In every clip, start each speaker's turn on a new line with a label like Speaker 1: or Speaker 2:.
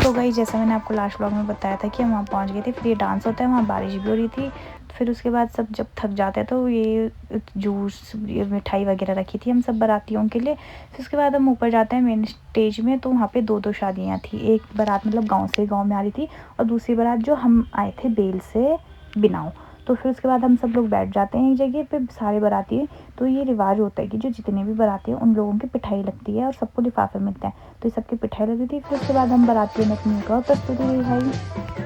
Speaker 1: तो गाइस जैसा मैंने आपको लास्ट व्लॉग में बताया था कि हम वहाँ पहुँच गए थे। फिर ये डांस होता है, वहाँ बारिश भी हो रही थी। फिर उसके बाद सब जब थक जाते हैं तो ये जूस, ये मिठाई वगैरह रखी थी हम सब बारातियों के लिए। फिर उसके बाद हम ऊपर जाते हैं मेन स्टेज में, तो वहाँ पे दो शादियाँ थी। एक बारात मतलब गाँव में आ रही थी, और दूसरी बारात जो हम आए थे बेल से बिनाऊ। तो फिर उसके बाद हम सब लोग बैठ जाते हैं एक जगह पे सारे बाराती। तो ये रिवाज होता है कि जो जितने भी बाराती हैं उन लोगों की पिटाई लगती है और सबको लिफाफे मिलते हैं। तो ये सबकी पिटाई लगी थी। फिर उसके बाद हम बारातियों ने अपनी एक और प्रस्तुति दिखाई।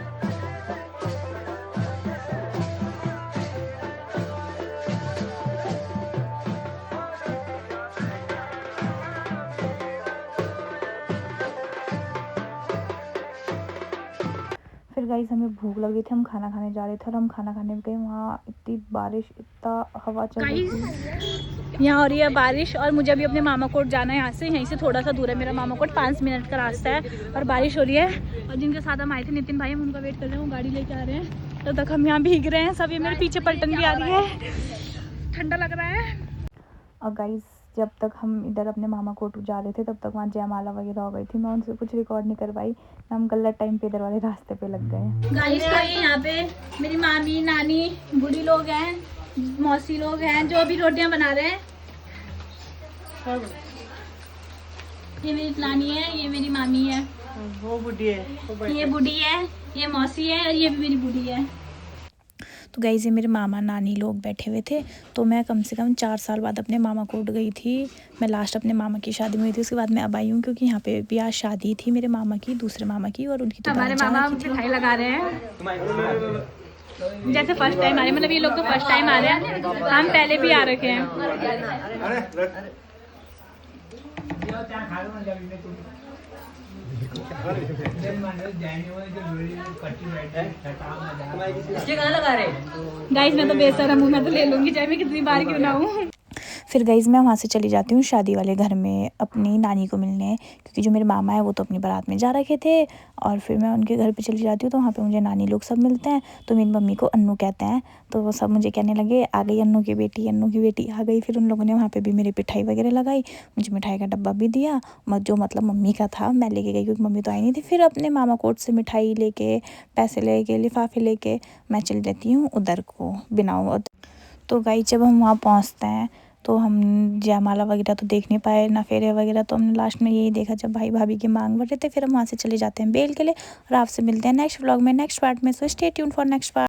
Speaker 1: फिर गाइस हमें भूख लग रही थी, हम खाना खाने जा रहे थे, और हम खाना खाने गए। वहाँ इतनी बारिश, इतना हवा चल रही थी।
Speaker 2: यहाँ हो रही है बारिश, और मुझे अभी अपने मामा कोट जाना है। यहाँ से, यहीं से थोड़ा सा दूर है मेरा मामा कोट, 5 मिनट का रास्ता है, और बारिश हो रही है। और जिनके साथ हम आए थे नितिन भाई, हम उनका वेट कर रहे हैं, वो गाड़ी लेके आ रहे हैं। तब तक हम यहाँ भीग रहे हैं सब। ये मेरे पीछे पलटन भी आ रही है, ठंडा लग रहा है।
Speaker 1: और गाइस जब तक हम इधर अपने मामा कोट जा रहे थे तब तक वहाँ जयमाला वगैरह हो गई थी। मैं उनसे कुछ रिकॉर्ड नहीं कर पाई। हम गलत टाइम पे इधर वाले रास्ते पे लग गए।
Speaker 2: गाइस तो ये यहाँ पे मेरी मामी, नानी, बूढ़ी लोग हैं, मौसी लोग हैं जो अभी रोटियां बना रहे हैं। ये मेरी नानी है, ये मेरी मामी है,
Speaker 3: वो बूढ़ी है,
Speaker 2: ये बूढ़ी है, ये मौसी है, और ये भी मेरी बूढ़ी है।
Speaker 1: तो गाइस ये मेरे मामा नानी लोग बैठे हुए थे। तो मैं कम से कम 4 साल बाद अपने मामा कोट गई थी। मैं लास्ट अपने मामा की शादी में हुई थी, उसके बाद मैं अब आई हूँ, क्योंकि यहाँ पे भी आज शादी थी मेरे मामा की, दूसरे मामा की, और उनकी तो
Speaker 2: हमारे मामा मिठाई लगा रहे हैं जैसे फर्स्ट टाइम आ रहे हैं। मतलब ये लोग तो फर्स्ट टाइम आ रहे हैं, हम पहले भी आ रखे हैं। गाइस मैं तो बेशरम हूँ, मैं तो ले लूंगी चाहे मैं कितनी बार क्यों ना हूँ।
Speaker 1: फिर गाइस मैं वहाँ से चली जाती हूँ शादी वाले घर में अपनी नानी को मिलने, क्योंकि जो मेरे मामा है वो तो अपनी बारात में जा रखे थे। और फिर मैं उनके घर पे चली जाती हूँ, तो वहाँ पे मुझे नानी लोग सब मिलते हैं। तो मेरी मम्मी को अन्नू कहते हैं, तो वो सब मुझे कहने लगे आ गई अन्नू की बेटी, अन्नू की बेटी आ गई। फिर उन लोगों ने वहाँ पर भी मेरी मिठाई वगैरह लगाई, मुझे मिठाई का डब्बा भी दिया, जो मतलब मम्मी का था मैं लेके गई क्योंकि मम्मी तो आई नहीं थी। फिर अपने मामा कोट से मिठाई लेके, पैसे लेके, लिफाफे लेके मैं चली जाती हूँ उधर को बिनाऊ। तो गाइस जब हम वहाँ पहुँचते हैं तो हम जयमाला वगैरह तो देख नहीं पाए, ना फेरे वगैरह। तो हमने लास्ट में यही देखा जब भाई भाभी की मांग बढ़ रहे थे। फिर हम वहाँ से चले जाते हैं बेल के लिए, और आपसे मिलते हैं नेक्स्ट व्लॉग में, नेक्स्ट पार्ट में। So stay tuned for next part.